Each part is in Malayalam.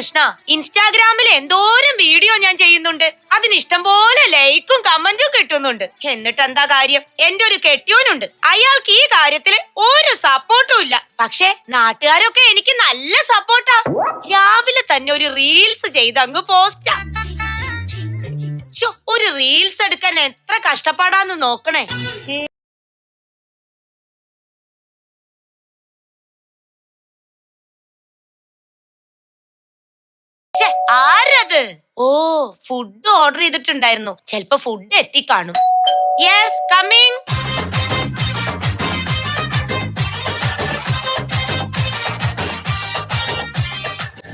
കൃഷ്ണ, ഇൻസ്റ്റാഗ്രാമിൽ എന്തോരം വീഡിയോ ഞാൻ ചെയ്യുന്നുണ്ട്. അതിന് ഇഷ്ടം പോലെ ലൈക്കും കമന്റും കിട്ടുന്നുണ്ട്. എന്നിട്ട് എന്താ കാര്യം? എന്റെ ഒരു കെട്ടിയോനുണ്ട്, അയാൾക്ക് ഈ കാര്യത്തില് ഒരു സപ്പോർട്ടും ഇല്ല. പക്ഷെ നാട്ടുകാരൊക്കെ എനിക്ക് നല്ല സപ്പോർട്ടാ. രാവിലെ തന്നെ ഒരു റീൽസ് ചെയ്ത് അങ്ങ് പോസ്റ്റാ. ഒരു റീൽസ് എടുക്കാൻ എത്ര കഷ്ടപ്പാടാന്ന് നോക്കണേ. ആരത്? ഓ, ഫുഡ് ഓർഡർ ചെയ്തിട്ടുണ്ടായിരുന്നു. ചെലപ്പോ ഫുഡ് എത്തിക്കാണും. Yes, coming.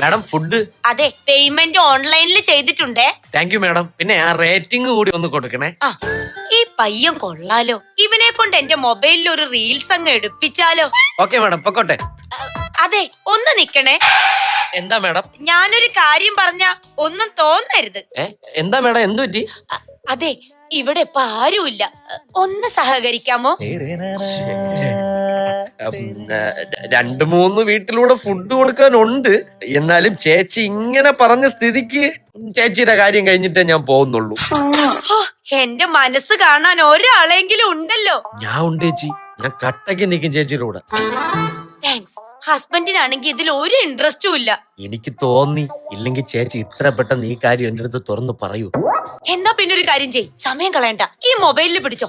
Madam, food. അതെ, പേയ്മെന്റ് ഓൺലൈനിൽ ചെയ്തിട്ടുണ്ടേ. Thank you madam. പിന്നെ ആ റേറ്റിംഗ് കൂടി ഒന്ന് കൊടുക്കണേ. ഈ പയ്യൻ കൊള്ളാലോ. ഇവനെ കൊണ്ട് എന്റെ മൊബൈലിൽ ഒരു റീൽസ് അങ്ങ് എടുപ്പിച്ചാലോ? ഓക്കെ മാഡം, പൊക്കോട്ടെ. അതെ, ഒന്ന് നിക്കണേ. എന്താ മാഡം? ഞാനൊരു കാര്യം പറഞ്ഞ ഒന്നും തോന്നരുത്. എന്താ മാഡം, എന്തു പറ്റി? അതെ, ഇവിടെ ഇപ്പൊ ആരുമില്ല. ഒന്ന് സഹകരിക്കാമോ? 2-3 വീട്ടിലൂടെ ഫുഡ് കൊടുക്കാനുണ്ട്. എന്നാലും ചേച്ചി ഇങ്ങനെ പറഞ്ഞ സ്ഥിതിക്ക് ചേച്ചിയുടെ കാര്യം കഴിഞ്ഞിട്ടേ ഞാൻ പോകുന്നുള്ളൂ. എന്റെ മനസ്സ് കാണാൻ ഒരാളെങ്കിലും ഉണ്ടല്ലോ. ഞാൻ ഉണ്ട് ചേച്ചി. ഞാൻ കട്ടയ്ക്ക് നിൽക്കും ചേച്ചിയുടെ കൂടെ. താങ്ക്സ്. ഹസ്ബൻഡിനാണെങ്കിൽ ഇതിൽ ഒരു ഇൻട്രസ്റ്റും ഇല്ല. എനിക്ക് തോന്നി. ഇല്ലെങ്കിൽ ചേച്ചി ഇത്ര പെട്ടെന്ന് ഈ കാര്യം എന്റെ അടുത്ത് തുറന്ന് പറയൂ. എന്നാ പിന്നെ ഒരു കാര്യം ചെയ്, സമയം കളയണ്ട, ഈ മൊബൈലിൽ പിടിച്ചോ.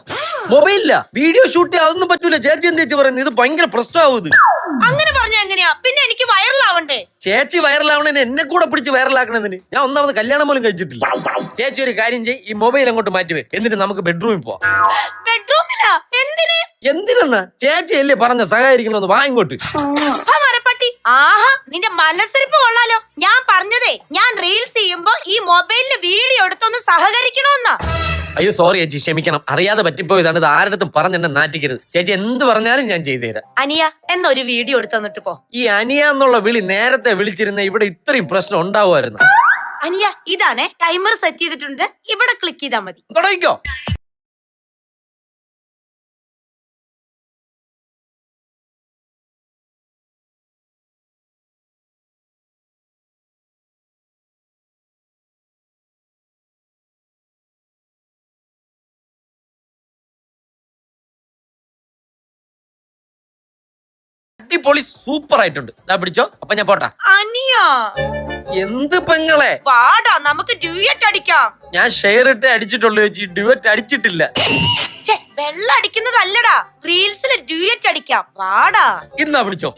മൊബൈലില്ല, വീഡിയോ ഷൂട്ട് അതൊന്നും പറ്റൂല. ചേച്ചി എന്താ ചേച്ചി പറയുന്നത്? ഇത് ഭയങ്കര പ്രശ്നമാവും. അങ്ങനെ പറഞ്ഞാ എങ്ങനെയാ? പിന്നെ എനിക്ക് വൈറലാവണ്ടേ? ചേച്ചി വൈറലാവണേന് എന്നെ കൂടെ പിടിച്ച് വൈറലാക്കണതിന് ഞാൻ ഒന്നാമത് കല്യാണം പോലും കഴിച്ചിട്ടില്ല. ചേച്ചി ഒരു കാര്യം ചെയ്യ്, ഈ മൊബൈൽ അങ്ങോട്ട് മാറ്റുവേ. എന്നിട്ട് നമുക്ക് ബെഡ്റൂമിൽ പോവാം. ബെഡ്റൂമിലാ? എന്തിന്? എന്തിനെന്നാ? ചേച്ചി അല്ലേ പറഞ്ഞ സഹകരിക്കണമെന്ന്. വാ ഇങ്ങോട്ട്. ആഹാ, നിന്റെ മനസ്സിരിപ്പ് കൊള്ളാലോ. ഞാൻ പറഞ്ഞതേ, ഞാൻ റീൽസ് ചെയ്യുമ്പോ ഈ മൊബൈലില് വീഡിയോ എടുത്തൊന്ന് സഹകരിക്കണമെന്നാ. അയ്യോ സോറി ചേച്ചി, ക്ഷമിക്കണം. അറിയാതെ പറ്റിപ്പോയതാണ്. ഇത് ആരുടെ പറഞ്ഞെന്നെ നാറ്റിക്കരുത്. ചേച്ചി എന്ത് പറഞ്ഞാലും ഞാൻ ചെയ്തുതരാം. അനിയ, എന്നാ ഒരു വീഡിയോ എടുത്ത് തന്നിട്ട് പോ. ഈ അനിയ എന്നുള്ള വിളി നേരത്തെ വിളിച്ചിരുന്ന ഇവിടെ ഇത്രയും പ്രശ്നം ഉണ്ടാവുമായിരുന്നു. അനിയ, ഇതാണ് ടൈമർ സെറ്റ് ചെയ്തിട്ടുണ്ട്. ഇവിടെ ക്ലിക്ക് ചെയ്താൽ മതി. തുടങ്ങിക്കോ. അടിപൊളി, സൂപ്പർ ആയിട്ടുണ്ട്. പിടിച്ചോ. അപ്പൊ ഞാൻ പോട്ടാ. അനിയ, എന്ത് പെങ്ങളെ? വാടാ, നമുക്ക് ഡ്യൂയറ്റ് അടിക്കാം. ഞാൻ ഷെയർ ഇട്ട് അടിച്ചിട്ടുള്ളൂ ചേച്ചി, ഡ്യൂയറ്റ് അടിച്ചിട്ടില്ല. വെള്ളം അടിക്കുന്നതല്ലടാ, റീൽസിൽ ഡ്യൂയറ്റ് അടിക്കാം. വാടാ. ഇന്നാ പിടിച്ചോ.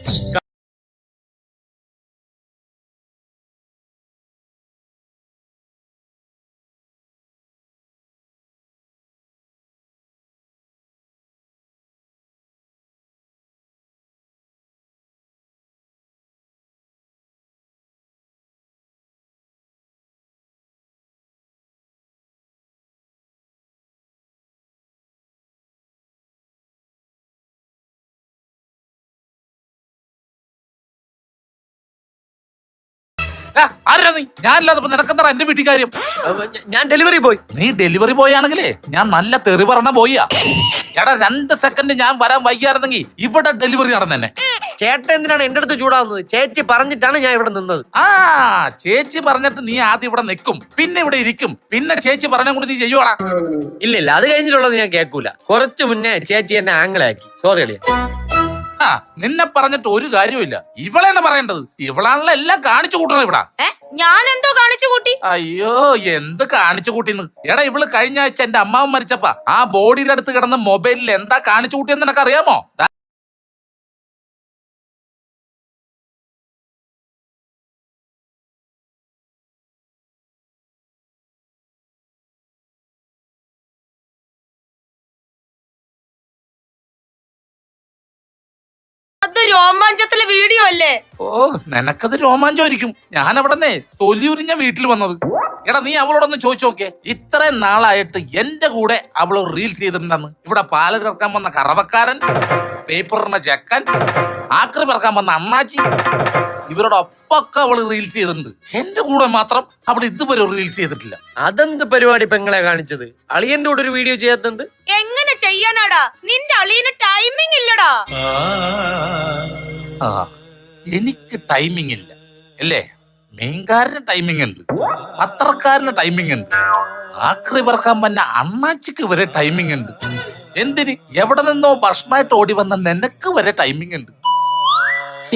ഞാനില്ലാതെ നിനക്കെന്താ എന്റെ വീട്ടിൽ കാര്യം? ഞാൻ ഡെലിവറി ബോയ്. നീ ഡെലിവറി ബോയ് ആണെങ്കിലേ ഞാൻ നല്ല തെറി പറഞ്ഞ ബോയിയാ. എടാ 2 സെക്കൻഡ് ഞാൻ വരാൻ വൈകിയായിരുന്നെങ്കിൽ ഇവിടെ ഡെലിവറി നടന്നെ. ചേട്ടൻ എന്തിനാണ് എന്റെ അടുത്ത് ചൂടാവുന്നത്? ചേച്ചി പറഞ്ഞിട്ടാണ് ഞാൻ ഇവിടെ നിന്നത്. ചേച്ചി പറഞ്ഞിട്ട് നീ ആദ്യം ഇവിടെ നിൽക്കും, പിന്നെ ഇവിടെ ഇരിക്കും, പിന്നെ ചേച്ചി പറഞ്ഞ കൊണ്ട് നീ ചെയ്യുവാടാ. ഇല്ല, അത് കഴിഞ്ഞിട്ടുള്ളത് ഞാൻ കേൾക്കൂല. കുറച്ചു മുന്നേ ചേച്ചി എന്നെ ആംഗിളാക്കി. സോറി അളിയ. നിന്നെ പറഞ്ഞിട്ട് ഒരു കാര്യമില്ല. ഇവളാണ് പറയേണ്ടത്. ഇവളാണല്ലോ എല്ലാം കാണിച്ചു കൂട്ടണം ഇവിടെ. ഞാൻ എന്തോ കാണിച്ചു കൂട്ടി? അയ്യോ, എന്ത് കാണിച്ചു കൂട്ടിന്ന്? എടാ, ഇവള് കഴിഞ്ഞ ആഴ്ച എന്റെ അമ്മാവൻ മരിച്ചപ്പ ആ ബോഡിയുടെ അടുത്ത് കിടന്ന മൊബൈലിൽ എന്താ കാണിച്ചു കൂട്ടിയെന്ന് നിനക്ക് അറിയാമോ? രോമാഞ്ചത്തിലെ വീഡിയോ അല്ലേ? ഓ, നിനക്കത് രോമാഞ്ചമായിരിക്കും. ഞാൻ അവിടെ തൊലി ഉരിഞ്ഞ വീട്ടിൽ വന്നത്. എടാ, നീ അവളോടൊന്ന് ചോദിച്ചു നോക്കേ. ഇത്രയും നാളായിട്ട് എന്റെ കൂടെ അവള് റീൽസ് ചെയ്തിട്ടുണ്ടെന്ന്. ഇവിടെ പാല് കറക്കാൻ വന്ന കറവക്കാരൻ, പേപ്പറിന്റെ ചെക്കൻ, ആക്രി പറക്കാൻ വന്ന അണ്ണാച്ചി, ഇവരോടൊപ്പൊക്കെ അവള് റീൽസ് ചെയ്തിട്ടുണ്ട്. എന്റെ കൂടെ മാത്രം അവൾ ഇതുവരെ റീൽസ് ചെയ്തിട്ടില്ല. അതെന്ത് പരിപാടി പെങ്ങളെ കാണിച്ചത്? അളിയന്റെ കൂടെ ഒരു വീഡിയോ ചെയ്യാത്തത് എങ്ങനെ ചെയ്യാനാടാ? നിന്റെ അളിയന് ടൈമിംഗ് ഇല്ലടാ. എനിക്ക് ടൈമിംഗ് ഇല്ല അല്ലേ? മീൻകാരന് ടൈമിംഗ് ഉണ്ട്, പത്രക്കാരന് ടൈമിംഗ് ഉണ്ട്, ആക്രി പറക്കാൻ പറ്റുന്ന അണ്ണാച്ചിക്ക് വരെ ടൈമിംഗ് ഉണ്ട്. എന്തിന് എവിടെ നിന്നോ ഭക്ഷണമായിട്ട് ഓടി വന്ന നിനക്ക് വരെ ടൈമിംഗ് ഉണ്ട്.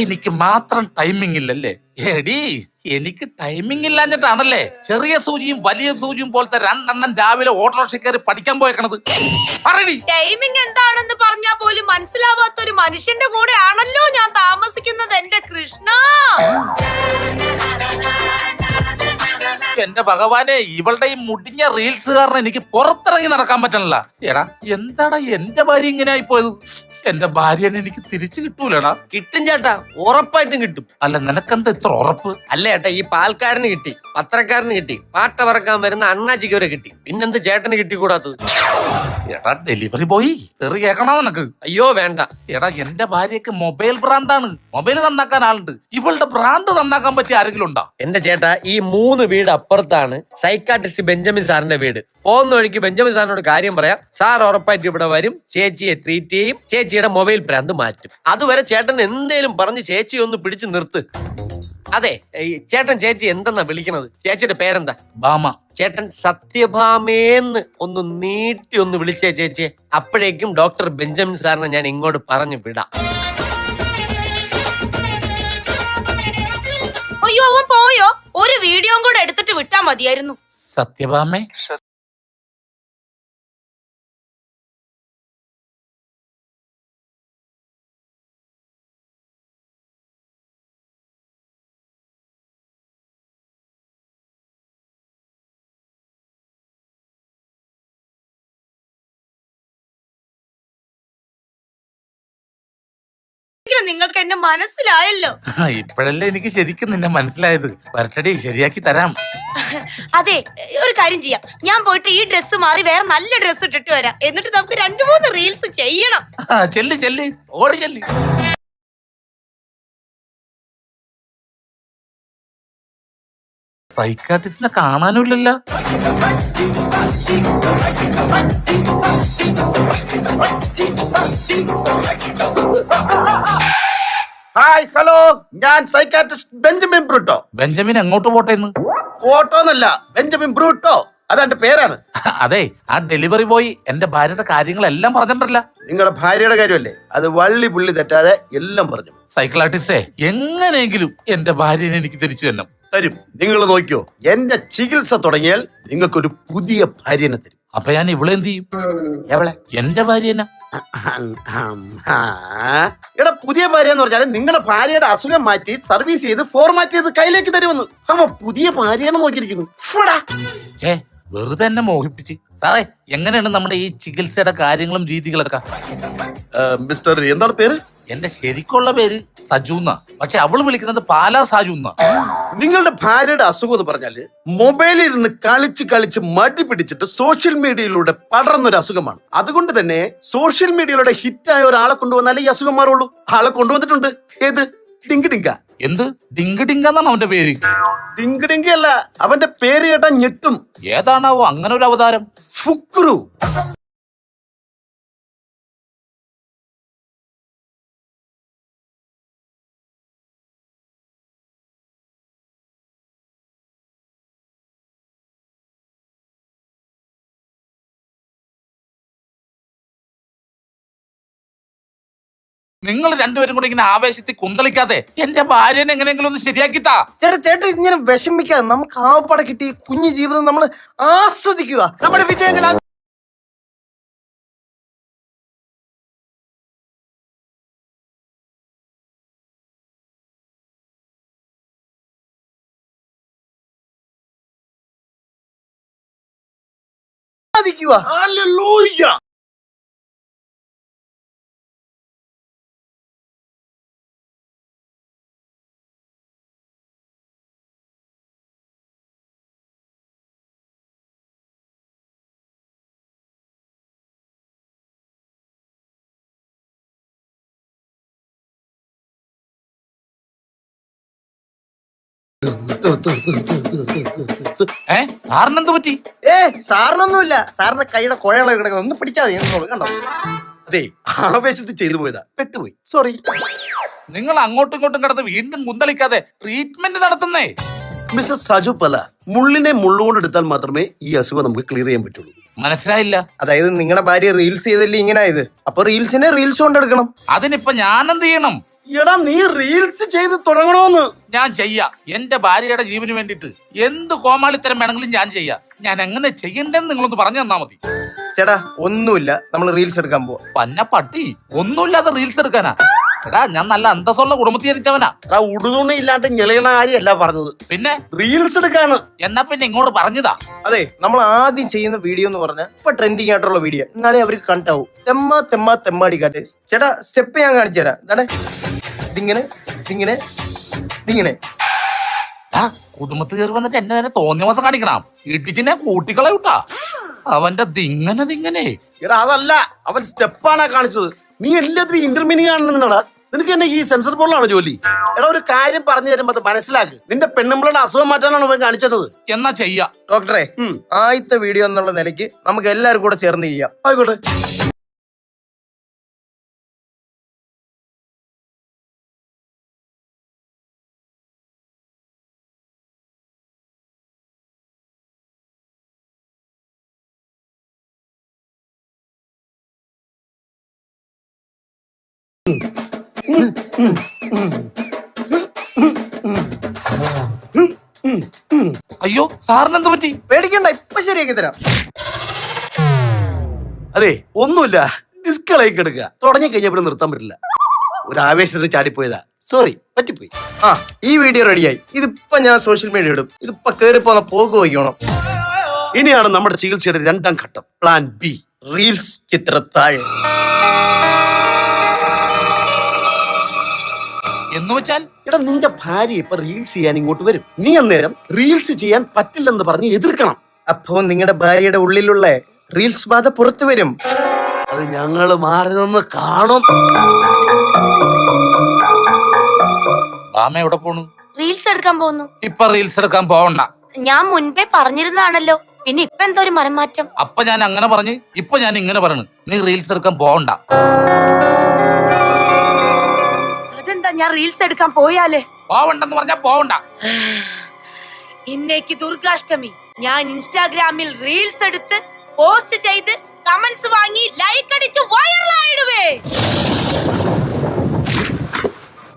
എനിക്ക് മാത്രം ടൈമിംഗ് ഇല്ലല്ലേ? എടി എനിക്ക് ടൈമിംഗ് ഇല്ലാഞ്ഞിട്ടാണല്ലേ ചെറിയ സൂചിയും വലിയ സൂചിയും പോലത്തെ രണ്ടെണ്ണം രാവിലെ ഓട്ടോറിക്ഷ കയറി പഠിക്കാൻ പോയേക്കണത്. പറയടി. ടൈമിംഗ് എന്താണെന്ന് പറഞ്ഞാൽ പോലും മനസ്സിലാവാത്ത ഒരു മനുഷ്യന്റെ കൂടെ ആണല്ലോ ഞാൻ താമസിക്കുന്നത് എന്റെ കൃഷ്ണ. എന്റെ ഭഗവാനെ, ഇവളുടെ ഈ മുടിഞ്ഞ റീൽസ് കാരണം എനിക്ക് പുറത്തിറങ്ങി നടക്കാൻ പറ്റണില്ല. എടാ എന്താടാ എന്റെ ഭാര്യ ഇങ്ങനെ ആയിപ്പോയത്? എന്റെ ഭാര്യനെ എനിക്ക് തിരിച്ചു കിട്ടൂലടാ. കിട്ടും ചേട്ടാ, ഉറപ്പായിട്ടും കിട്ടും. അല്ല നിനക്കെന്താ ഇത്ര ഉറപ്പ്? അല്ല ചേട്ടാ, ഈ പാൽക്കാരന് കിട്ടി, പത്രക്കാരന് കിട്ടി, പാട്ട പറക്കാൻ വരുന്ന അണ്ണാച്ചിക്ക് വരെ കിട്ടി. പിന്നെന്ത് ചേട്ടന് കിട്ടിക്കൂടാത്തത്? എടാ ഡെലിവറി ബോയ് തെറി കേൾക്കണോ നിനക്ക്? അയ്യോ വേണ്ട. എടാ എന്റെ ഭാര്യക്ക് മൊബൈൽ ഭ്രാന്താണ്. മൊബൈൽ നന്നാക്കാൻ ആളുണ്ട്. ഇവളുടെ ഭ്രാന്ത് നന്നാക്കാൻ പറ്റിയ ആരെങ്കിലും ഉണ്ടോ? എന്റെ ചേട്ടാ, ഈ 3 വീട് അപ്പുറത്താണ് സൈക്കാട്രിസ്റ്റ് ബെഞ്ചമിൻ സാറിന്റെ വീട്. പോകുന്ന വഴിക്ക് ബെഞ്ചമിൻ സാറിനോട് കാര്യം പറയാം. സാർ ഉറപ്പായിട്ട് ഇവിടെ വരും, ചേച്ചിയെ ട്രീറ്റ് ചെയ്യും, ചേച്ചിയുടെ മൊബൈൽ ഭ്രാന്ത് മാറ്റും. അതുവരെ ചേട്ടൻ എന്തേലും പറഞ്ഞ് ചേച്ചി ഒന്ന് പിടിച്ചു നിർത്ത്. അതെ, ചേട്ടൻ ചേച്ചി എന്തെന്നാ വിളിക്കണത്? ചേച്ചിയുടെ പേരെന്താ? ബാമ. ചേട്ടൻ സത്യഭാമേന്ന് ഒന്ന് നീട്ടി ഒന്ന് വിളിച്ചേ ചേച്ചിയെ. അപ്പോഴേക്കും ഡോക്ടർ ബെഞ്ചമിൻ സാറിനെ ഞാൻ ഇങ്ങോട്ട് പറഞ്ഞു വിടാം. അയ്യോ അവൻ പോയോ? ഒരു വീഡിയോ കൂടെ എടുത്തിട്ട് വിട്ടാ മതിയായിരുന്നു. സത്യഭാമേ, നിങ്ങൾക്ക് എന്നെ മനസ്സിലായല്ലോ. ഇപ്പോഴല്ലേ എനിക്ക് ശരിക്കും നിന്നെ മനസ്സിലായത്. വരട്ടടി, ശരിയാക്കി തരാം. അതെ, ഒരു കാര്യം ചെയ്യാം. ഞാൻ പോയിട്ട് ഈ ഡ്രസ്സ് മാറി വേറെ നല്ല ഡ്രസ്സ് ഇട്ടിട്ട് വരാം. എന്നിട്ട് നമുക്ക് 2-3 റീൽസ് ചെയ്യണം. ചെല്ല് ചെല്ല്, ഓടി ചെല്ല്. സൈക്കാട്രിസ്റ്റിനെ കാണാനുമില്ലല്ലോ. ഹായ്, ഹലോ, ഞാൻ സൈക്കാട്രിസ്റ്റ് ബെഞ്ചമിൻ ബ്രൂട്ടോ. ബെഞ്ചമിൻ എങ്ങോട്ട് പോട്ടേന്ന്? ഫോട്ടോ എന്നല്ല, ബെഞ്ചമിൻ ബ്രൂട്ടോ, അതെന്റെ പേരാണ്. അതെ, ആ ഡെലിവറി ബോയ് എന്റെ ഭാര്യയുടെ കാര്യങ്ങളെല്ലാം പറഞ്ഞിട്ടില്ല. നിങ്ങളുടെ ഭാര്യയുടെ കാര്യമല്ലേ, അത് വള്ളി പുള്ളി തെറ്റാതെ എല്ലാം പറഞ്ഞു. സൈക്കിളാർട്ടിസ്റ്റേ, എങ്ങനെയെങ്കിലും എന്റെ ഭാര്യനെ എനിക്ക് തിരിച്ചു തന്നെ തരും. നിങ്ങൾ നോക്കിയോ, എന്റെ ചികിത്സ തുടങ്ങിയാൽ നിങ്ങൾക്കൊരു പുതിയ ഭാര്യനെ തരും. അപ്പൊ ഞാൻ ഇവിടെ എന്ത് ചെയ്യും? എവളെ? എന്റെ ഭാര്യനെ. എടാ, പുതിയ ഭാര്യ എന്ന് പറഞ്ഞാൽ നിങ്ങളുടെ ഭാര്യയുടെ അസുഖം മാറ്റി സർവീസ് ചെയ്ത് ഫോർമാറ്റ് ചെയ്ത് കയ്യിലേക്ക് തരുമെന്ന്. അവ പുതിയ ഭാര്യയാണ് നോക്കിയിരിക്കുന്നു. വെറുതെ എന്നെ മോഹിപ്പിച്ച്. സാറേ, എങ്ങനെയാണ് നമ്മുടെ ഈ ചികിത്സയുടെ കാര്യങ്ങളും രീതികളൊക്കെ? മിസ്റ്റർ എന്താണ് പേര്? എന്റെ ശരിക്കുള്ള പേര് സജു എന്നാ, പക്ഷെ അവള് വിളിക്കുന്നത് പാലാ സാജു എന്നാ. നിങ്ങളുടെ ഭാര്യയുടെ അസുഖം എന്ന് പറഞ്ഞാല് മൊബൈലിൽ ഇരുന്ന് കളിച്ച് കളിച്ച് മടി പിടിച്ചിട്ട് സോഷ്യൽ മീഡിയയിലൂടെ പടർന്നൊരു അസുഖമാണ്. അതുകൊണ്ട് തന്നെ സോഷ്യൽ മീഡിയയിലൂടെ ഹിറ്റായ ഒരാളെ കൊണ്ടുവന്നാലേ ഈ അസുഖം മാറുള്ളൂ. ആളെ കൊണ്ടുവന്നിട്ടുണ്ട്. ഏത്? ഡിങ്ക് ഡിങ്ക. എന്ത് ഡിങ്ക് ഡിങ്ക എന്നാണ് അവന്റെ പേര്? ഡിങ്ക് ഡിങ്ക അല്ല, അവന്റെ പേര് കേട്ടാ ഞെട്ടും. ഏതാണാവോ അങ്ങനെ ഒരു അവതാരം? ഫുക്രു. നിങ്ങൾ രണ്ടുപേരും കൂടെ ഇങ്ങനെ ആവേശത്തിൽ കുന്തളിക്കാതെ എന്റെ ഭാര്യനെ എങ്ങനെയെങ്കിലും ഒന്ന് ശരിയാക്കിത്താ. ചേട്ടാ ഇങ്ങനെ വിഷമിക്കാതെ നമുക്ക് ആവപ്പാടെ കിട്ടി കുഞ്ഞു ജീവിതം നമ്മൾ ആസ്വദിക്കുക. നമ്മുടെ വിജയങ്ങൾ സാധിക്കുക. ഹല്ലേലൂയ. സാറിനെന്ത് പറ്റി? സാറിനൊന്നുമില്ല, സാറിന്റെ കൈയുടെ കുഴകള കിടക്കുന്നത് ഒന്ന് പിടിച്ചാൽ മതി. കണ്ടോ? അതെ, ആവേശത്തിൽ ചെയ്തു പോയതാ, പെട്ടുപോയി. സോറി. നിങ്ങൾ അങ്ങോട്ടും ഇങ്ങോട്ടും കിടന്ന് വീണ്ടും കുന്തളിക്കാതെ ട്രീറ്റ്മെന്റ് നടത്തുന്നേ. മിസ്സസ് സജു പല മുള്ളിനെ മുള്ളുകൊണ്ട് എടുത്താൽ മാത്രമേ ഈ അസുഖം നമുക്ക് ക്ലിയർ ചെയ്യാൻ പറ്റുള്ളൂ. മനസ്സിലായില്ല. അതായത് നിങ്ങളുടെ ഭാര്യ റീൽസ് ചെയ്തല്ലേ ഇങ്ങനെ ആയത്, അപ്പൊ റീൽസിനെ റീൽസ് കൊണ്ടെടുക്കണം. അതിനിപ്പോ ഞാൻ എന്ത് ചെയ്യണം? എടാ നീ റീൽസ് ചെയ്ത് തുടങ്ങണോന്ന്. ഞാൻ ചെയ്യാം. എന്റെ ഭാര്യയുടെ ജീവന് വേണ്ടിട്ട് എന്ത് കോമാളിത്തരം വേണമെങ്കിലും ഞാൻ ചെയ്യാം. ഞാൻ എങ്ങനെ ചെയ്യണ്ടെന്ന് നിങ്ങളൊന്ന് പറഞ്ഞു തന്നാ മതി. ചേട്ടാ ഒന്നുമില്ല, നമ്മൾ റീൽസ് എടുക്കാൻ പോവാ. പന്ന പട്ടി, ഒന്നുമില്ലാതെ റീൽസ് എടുക്കാനാ? എടാ ഞാൻ നല്ല അന്തസ്സുള്ള കുടുംബത്തിൽ ജനിച്ചവനാ. എടാ ഉടുതുണി ഇല്ലാണ്ട് ഞെളിയണ കാര്യമല്ല പറഞ്ഞത്, പിന്നെ റീൽസ് എടുക്കാണ്. എന്നാ പിന്നെ ഇങ്ങോട്ട് പറഞ്ഞതാ. അതെ, നമ്മൾ ആദ്യം ചെയ്യുന്ന വീഡിയോ എന്ന് പറഞ്ഞാൽ ഇപ്പൊ ട്രെൻഡിങ് ആയിട്ടുള്ള വീഡിയോ, എന്നാലേ അവർക്ക് കണ്ടാവും. തെമ്മാടി കാട്ട്. ചേട്ടാ സ്റ്റെപ്പ് ഞാൻ കാണിച്ചു തരാം. എന്താണ് ഇതിങ്ങനെ ഇതിങ്ങനെ ഇതിങ്ങനെ. കുടുംബത്തിൽ കയറി വന്നിട്ട് എന്നെ തന്നെ തോന്നിയ മാസം കാണിക്കണം. ഇടിച്ചിനെ കൂട്ടിക്കളയൂട്ടാ. അവന്റെ ദിങ്ങനെ. എടാ അതല്ല, അവൻ സ്റ്റെപ്പാണ് കാണിച്ചത്. നീ എല്ലാത്തിനും ഇന്റർമീനിങ് കാണുന്നുണ്ടാ. നിനക്ക് എന്നെ ഈ സെൻസർ ബോർഡിലാണ് ജോലി. എടാ ഒരു കാര്യം പറഞ്ഞു തരുമ്പോ അത് മനസ്സിലാക്ക്. നിന്റെ പെണ്ണുമ്പിളുടെ അസുഖം മാറ്റാനാണ് അവൻ കാണിച്ചത്. എന്നാ ചെയ്യാ ഡോക്ടറെ. ആദ്യത്തെ വീഡിയോ എന്നുള്ള നിലയ്ക്ക് നമുക്ക് എല്ലാവരും കൂടെ ചേർന്ന് ചെയ്യാം. ആയിക്കോട്ടെ. അയ്യോ സാറിന് എന്ത് പറ്റി? പേടിക്കണ്ട, ഇപ്പൊ ശരിയാക്കി തരാം. അതെ ഒന്നുമില്ല, ഡിസ്കളേക്ക് എടുക്കുക. തുടങ്ങി കഴിഞ്ഞപ്പോൾ നിർത്താൻ പറ്റില്ല. ഒരു ആവേശത്തിന് ചാടിപ്പോയതാ. സോറി, പറ്റിപ്പോയി. ആ ഈ വീഡിയോ റെഡിയായി. ഇതിപ്പോ ഞാൻ സോഷ്യൽ മീഡിയ ഇടും. ഇതിപ്പോ കേറി പോന്ന പോക്ക് വയ്ക്കണം. ഇനിയാണ് നമ്മുടെ ചികിത്സയുടെ രണ്ടാം ഘട്ടം, പ്ലാൻ ബി, റീൽസ് ചിത്രത്താഴ്. എന്ന് വെച്ചാൽ എടാ നിന്റെ ഭാര്യ ഇപ്പൊ റീൽസ് ചെയ്യാൻ ഇങ്ങോട്ട് വരും. നീ അന്നേരം റീൽസ് ചെയ്യാൻ പറ്റില്ലെന്ന് പറഞ്ഞ് എതിർക്കണം. അപ്പോ നിങ്ങളുടെ ഭാര്യയുടെ ഉള്ളിലുള്ള റീൽസ് ബാധ പുറത്തു വരും. അത് ഞങ്ങള് മാറി നിന്ന് കാണും. ബാമ എവിടെ പോണു? റീൽസ് എടുക്കാൻ പോകുന്നു. ഇപ്പൊ റീൽസ് എടുക്കാൻ പോവണ്ട. ഞാൻ മുൻപേ പറഞ്ഞിരുന്നതാണല്ലോ, പിന്നെ ഇപ്പൊ എന്തോ ഒരു മനംമാറ്റം. അപ്പൊ ഞാൻ അങ്ങനെ പറഞ്ഞു, ഇപ്പൊ ഞാൻ ഇങ്ങനെ പറഞ്ഞു. നീ റീൽസ് എടുക്കാൻ പോവണ്ട. അതെന്താ, ഞാൻ റീൽസ് എടുക്കാൻ പോയാലേ? പോവണ്ടെന്ന് പറഞ്ഞാ പോവണ്ട. ഇന്നേക്ക് ദുർഗാഷ്ടമി. ഞാൻ ഇൻസ്റ്റാഗ്രാമിൽ റീൽസ് എടുത്ത് പോസ്റ്റ് ചെയ്ത് കമന്റ്സ് വാങ്ങി ലൈക്ക് അടിച്ച് വൈറലായിടുവേ.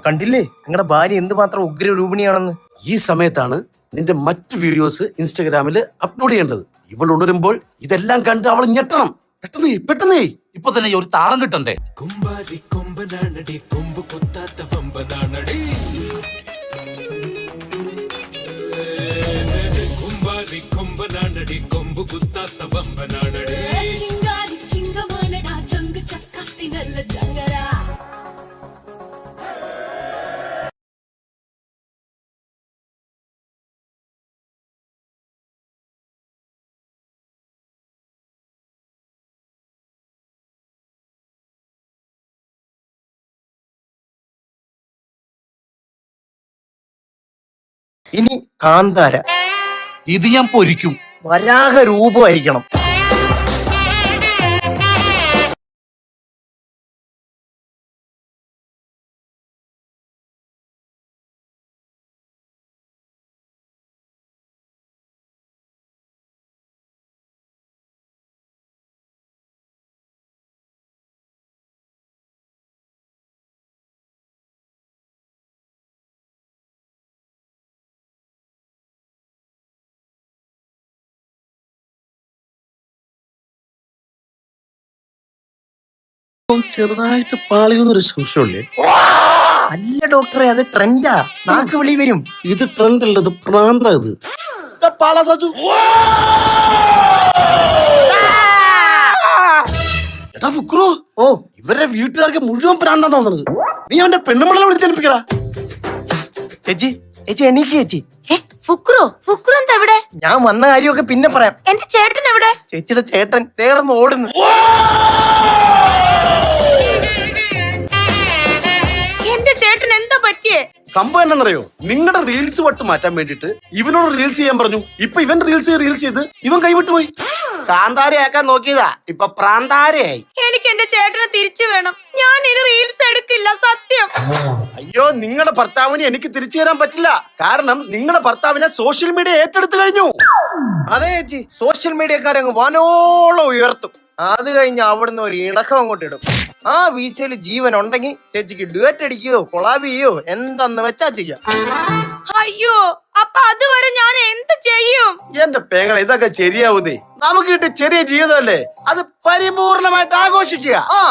കണ്ടില്ലേ നിങ്ങളുടെ ഭാര്യ എന്തുമാത്രം ഉഗ്രരൂപിണിയാണെന്ന്. ഈ സമയത്താണ് നിന്റെ മറ്റു വീഡിയോസ് ഇൻസ്റ്റാഗ്രാമിൽ അപ്ലോഡ് ചെയ്യേണ്ടത്. ഇവൾ ഉണരുമ്പോൾ ഇതെല്ലാം കണ്ട് അവൾ ഞെട്ടണം. പെട്ടെന്ന് ഇപ്പൊ തന്നെ ഒരു താളം കിട്ടണ്ടേ? കുമ്പാരി കൊമ്പനാണടി കൊമ്പ് കുത്താത്ത വമ്പനാണടി കുമ്പാരി കൊമ്പനാണടി കൊമ്പ് കുത്താത്ത വമ്പനാണടി ചിങ്കാരി ചിങ്കമാനടാ ചങ്ക് ചക്കത്തി നല്ല ചങ്ങരാ. ഇനി കാന്താര. ഇത് ഞാൻ പൊരിക്കും. വരാഹ രൂപമായിരിക്കണം. ചെറുതായിട്ട് പാളിയൊന്നൊരു സംശയമുള്ളേ. അല്ല ഡോക്ടറെ, അത് ട്രെൻഡാ. നാക്ക് വിളി വരും. ഇത് ട്രെൻഡ് അല്ല, ഇത് പ്രാന്ത. ഇത് പാള സജു. എടാ ഫുക്രു, ഓ ഇവരുടെ വീട്ടുകാർക്ക് മുഴുവൻ പ്രാന്താ തോന്നുന്നത്. നീ അവന്റെ പെണ്ണുമ്പിളെ വിളിച്ചെനിപ്പിക്കടാ. ചേച്ചി ചേച്ചി എണീക്ക് ചേച്ചി. ഫുക്രു എന്താ ഇവിടെ? ഞാൻ വന്ന കാര്യമൊക്കെ പിന്നെ പറയാം. എന്റെ ചേട്ടൻ എവിടെ? ചേച്ചിയുടെ ചേട്ടൻ തേടന്ന് ഓടുന്നു. എന്റെ ചേട്ടൻ എന്താ പറ്റിയേ? സംഭവം എന്നറിയോ, നിങ്ങളുടെ റീൽസ് വട്ട് മാറ്റാൻ വേണ്ടിട്ട് ഇവനോട് റീൽസ് ചെയ്യാൻ പറഞ്ഞു. ഇപ്പൊ ഇവൻ റീൽസ് ചെയ്ത് ഇവൻ കൈവിട്ടു പോയി. കാന്താരയാക്കാൻ നോക്കിയതാ, ഇപ്പൊ പ്രാന്താരയായി. എനിക്ക് എന്റെ ചേട്ടനെ തിരിച്ചു വേണം. ഞാൻ ഇനി റീൽസ് എടുക്കില്ല, സത്യം. അയ്യോ, നിങ്ങളുടെ ഭർത്താവിനെ എനിക്ക് തിരിച്ചു തരാൻ പറ്റില്ല. കാരണം നിങ്ങളുടെ ഭർത്താവിനെ സോഷ്യൽ മീഡിയ ഏറ്റെടുത്തു കഴിഞ്ഞു. അതെ ചേച്ചി, സോഷ്യൽ മീഡിയക്കാരെ അങ്ങ് വാനോളം ഉയർത്തും. അത് കഴിഞ്ഞ് അവിടുന്ന് ഒരു ഇടക്കം അങ്ങോട്ട് ഇടും. ആ വീഴ്ചയിൽ ജീവൻ ഉണ്ടെങ്കിൽ ചേച്ചിക്ക് ഡുവറ്റ് അടിക്കുകയോ കൊളാബ് ചെയ്യോ എന്താന്ന് വെച്ചാ ചെയ്യാം. അയ്യോ, അപ്പൊ അതുവരെ ഞാൻ എന്ത് ചെയ്യും? എന്റെ പേങ്ങളെ, ഇതൊക്കെ ശരിയാവുന്നേ. നമുക്ക് കിട്ടിയ ചെറിയ ജീവിതമല്ലേ, അത് പരിപൂർണമായിട്ട് ആഘോഷിക്കുക. ആ